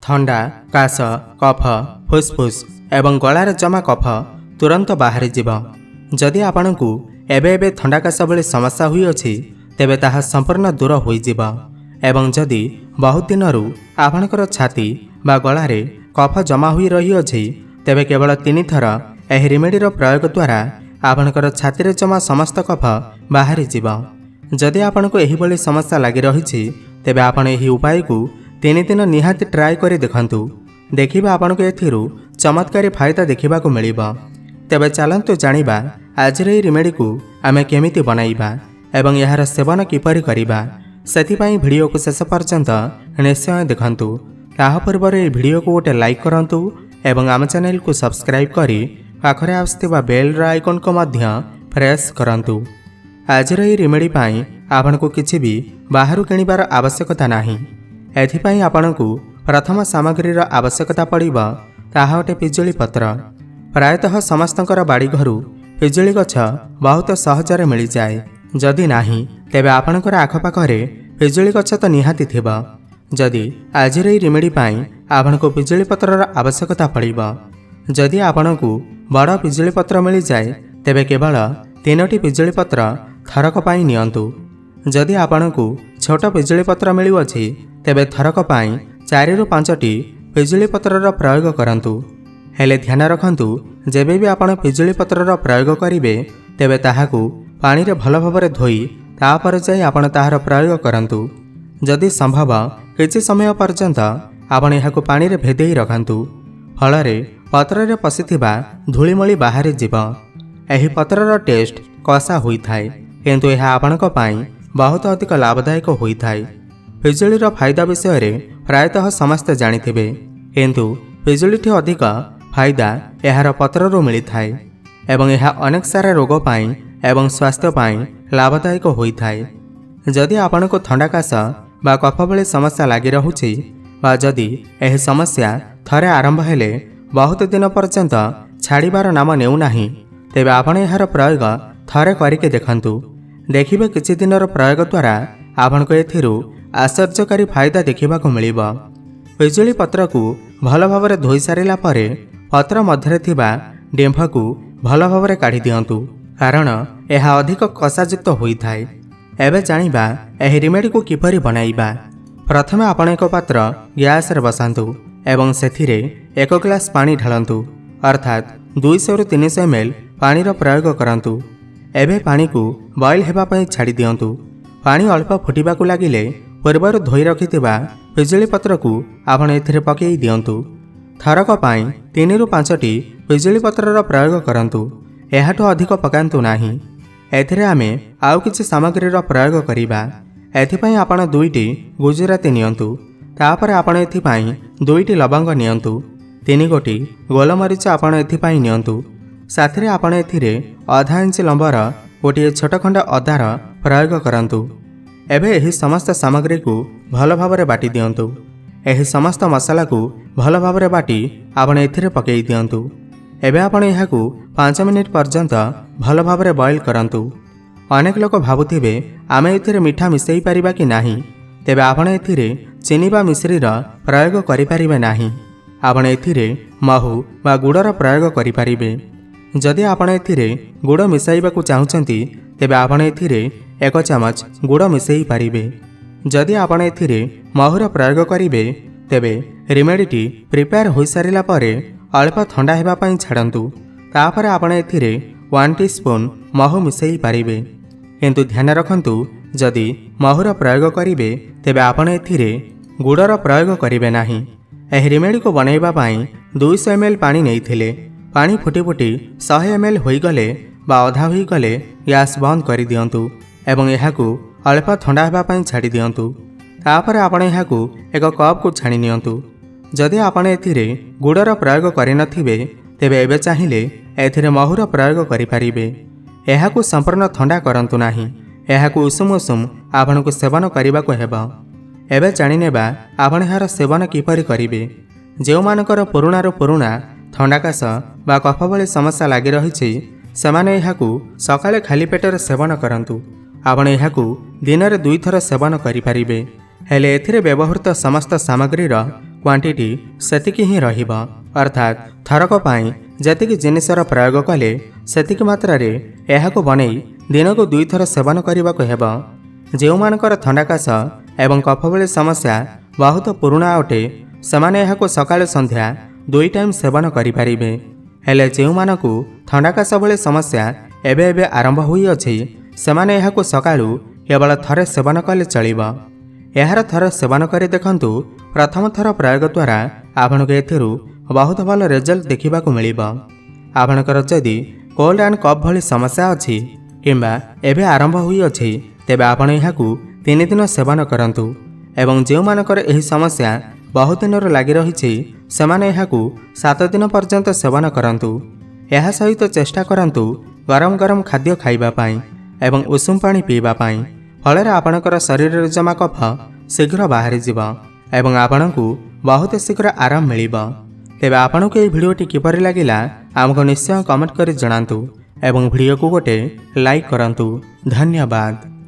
थंडा काश कफ फुसफुस एवं गलार जमा कफ तुरंत बाहरी जीव। जदि आपंक एबे थंडा काश भली समस्या हुई अछि तेबे ताहा संपूर्ण दूर होइजिब एवं जदि बहुत दिन आपणकर छाती बा गलारे कफ जमा हुई रही अछि तेबे केवल 3 थर एही रेमेडीर प्रयोग द्वारा आपणकर छाती रे जमा समस्त कफ बाहरी जीव। जदि आपनको एही भली समस्या लागि रहिछि तेबे आपण एही उपाय को 3 दिन निहाती ट्राए करी देखंतु। देखिबा आपनको एथिरु चमत्कारी फायदा देखिबा को मिलिबा। तेबे चलंतु जानिबा आज रे रेमेडी को आमे केमिति बनाइबा एवं यार सेवन किपरि करिबा। सेथिपाई वीडियो को शेष पर्यंत निश्चय देखंतु। ताहा पूर्व ए वीडियो को गोटे लाइक करंतु एवं आम चैनल को सब्सक्राइब करी पाखरे आसथिबा बेल र आइकन को मध्य प्रेस करंतु। आज रे रेमेडी पाई आपनको किछि भी बाहरु किनिबार आवश्यकता नाही। एथिपाई आपनको प्रथम सामग्रीर आवश्यकता पड़िबा ताहा अटे पिजुली पत्र। प्रायतः समस्तंकर बाड़ी घरु पिजुली गछ बहुत सहजरे मिल जाए। जदि नाही तेबे आपणकर आखपाखरे पिजुली गछ तो निहाती थिबा। जदि आज रे रेमेडी पाई आपनको पिजुली पत्रर आवश्यकता पड़िबा। जदि आपणको बड़ पिजुली पत्र मिल जाए तेबे केवल 3टी पिजुली पत्र थरक पाई नियंतु। जदि आपणको छोट पिजुली पत्र मिलुअछि तेबे थरक पाई 4 ରୁ 5टी पिजुली पत्रर प्रयोग करंतु। हेले ध्यान रखंतु जेबे भी आपण पिजुली पत्रर प्रयोग करिवे तेबे ताहाकू पानी रे भल भाबरे धोई तापर जाई आपण ताहार प्रयोग करंतु। जदि संभव किछि समय पर्यंत आपण एहाकू पानी रे भेदेई रखंतु। फलरे पत्र रे पसिथिबा धूलिमଳି बाहरी जीव। एही पत्रर टेस्ट कसा होई थाए किंतु एहा आपणक पाई बहुत अधिक लाभदायक होई थाए। पिजुलीर फायदा विषय रे प्रायतः समस्ते जानिथिबे किंतु पिजुलीठी अधिक फायदा एहार पत्ररू मिली थाए एवं एहा अनेक सारा रोग पाई एवं स्वास्थ्य पाई लाभदायक होई थाए। जदि आपनको थंडा काश बा कफ भली समस्या लागि रहुछि बा जदि एही समस्या थरे आरंभ हेले बहुत दिन पर्यंत छाड़ीबार नाम नेउ नाही तेबे आपण एहार प्रयोग थरे करिके देखंतु। देखिबे किछि दिनर प्रयोग द्वारा आपनको एथिरु आश्चर्यकारी फायदा देखिबा को मिलिबा। पिजुली पत्र को भल भाबरे धोई सारिला परे पत्र मध्यरे थिबा डेम्फ को भल भाबरे काढी दियंतु कारण एहा अधिक कषायुक्त होई थाए। एबे जानिबा एही रेमेडी को किपरि बनाइबा। प्रथमे आपण एक पात्र गैस रे बसांतु एवं सेथिरे 1 ग्लास पानी ढालंतु अर्थात 200 ରୁ 300 ml पानी रो प्रयोग करंतु। एबे पानी को बॉइल हेबा पई छाडी दियंतु। पानी अल्प फुटिबा को लागिले पूर्वर धोई रखिथिबा पिजुली पत्र को आपण एथिरे पकेई दियंतु। थरक पाई 3 ରୁ 5टी पिजुली पत्रर प्रयोग करंतु। एहाठो अधिक पकांतु नाही। एथिरे आमे आउ किछि सामग्रीर प्रयोग करिबा। एथिपाई आपण 2टी गुजराती नियंतु। तापर आपण एथिपाई 2टी लवंग नियंतु। 3 गोटी गोलमरीच आपण एथिपाई नियंतु। साथरे आपण एथिरे आधा इंच लंबर गोटे छोट खंड अदार प्रयोग करंतु। एबे एही समस्त सामग्री को भल भाबरे बाटी दियंतु। एही समस्त मसाला को भल भाबरे बाटी आपण एथिरे पकेई दियंतु। एबे आपण एहाकू 5 मिनिट पर्यंत भल भाबरे बॉइल करंतु। अनेक लोक भाबुथिबे आमे एथिरे मीठा मिसेई परिबा कि नाही तेबे आपण एथिरे चीनी बा मिश्रीर प्रयोग करि परिबे नाही। आपण एथिरे महू बा गुड़र प्रयोग करि परिबे। जदि आपण एथिरे गुड़ मिसाइबाकू चाहुचंती तेबे आपण एथिरे 1 चामच गुड़ मिसेई पारिबे। जदि आपण एथिरे महूर प्रयोग करिवे तेबे रेमेडीटी प्रिपेयर होई सारिला परे अल्प ठंडा हेबा पई छाडंतु। तापर आपण एथिरे 1 टीस्पून महू मिसेई पारिबे। किंतु ध्यान रखंतु जदि महूर प्रयोग करिवे तेबे आपण एथिरे गुड़र प्रयोग करिवे नाही। एही रेमेडी को बनाइबा पई 200 ml पानी नेइथिले। पानी फुटी फुटी 100 ml होई गले बा अधा होई गले गैस बंद करि दियंतु एवं एहाकू अल्प ठंडा हेबा पई छाडी दियंतु। तापर आपण एहाकू एक कप को छाणी नियंतु। जदि आपण एथिरे गुड़र प्रयोग करि नथिबे तेबे एबे चाहिले एथिरे महूर प्रयोग करि परिबे। एहाकू संपूर्ण ठंडा करंतु नाही। एहाकू उषुम उषुम आपणकू सेवन करिबाकू हेबा। एबे जानिनेबा आपण एहार सेवन किपरि करिवे। जेउ मानकर पुरुणा थंडा काश बा कफ भली समस्या लागि रहिछि सेमाने एहाकू सकाळे खाली पेटर सेवन करंतु। आपण एहाकू दिन रे 2 थर सेवन करि परिबे। हेले एथिरे व्यवहृत समस्त सामग्रीर क्वांटिटी सेतिकी ही रहिबा अर्थात थरक पाई जेतिकी जिनिसर प्रयोग कले सेतिकी मात्रारे एहाको बनेई दिनकू 2 थर सेवन करने को हेब। जेउमानकर थंडाकाश एवं कफ भली समस्या बहुत पुराणा अटे सेमाने एहाको सकाळ संध्या 2 टाइम सेवन करिपारिबे। हेले जेउमानकू थंडाकाश भली समस्या एबे एबे आरंभ होई अछि सेमाने एहाको सकाळू केवल थरे सेवन कले चलिबा। एहार थर सेवन करि देखंतु प्रथम थर प्रयोग द्वारा आपनको एथिरु बहुत भल रिजल्ट देखिबाकू मिलिबा। आपणकर जदि कोल्ड एंड कफ भली समस्या अछि किंबा एबे आरंभ होई अछि तेबे आपण एहाकू 3 दिन सेवन करंतु एवं जेउमानकर एही समस्या बहुत दिन लागि रहिछि सेमाने एहाकू 7 दिन पर्यंत सेवन करंतु। एहा सहित चेष्टा करंतु गरम गरम खाद्य खाइबा पाई एवं उषुम पानी पीबा पाई फଳରେ आपणकर शरीर जमा कफ शीघ्र बाहरी जीवा एवं आपणकू बहुत शीघ्र आराम मिलिबा। तेबे आपणकू एही भिडियोटी किपरि लागिला आमको निश्चय कमेंट करि जणांतु एवं भिडियो को गोटे लाइक करंतु। धन्यवाद।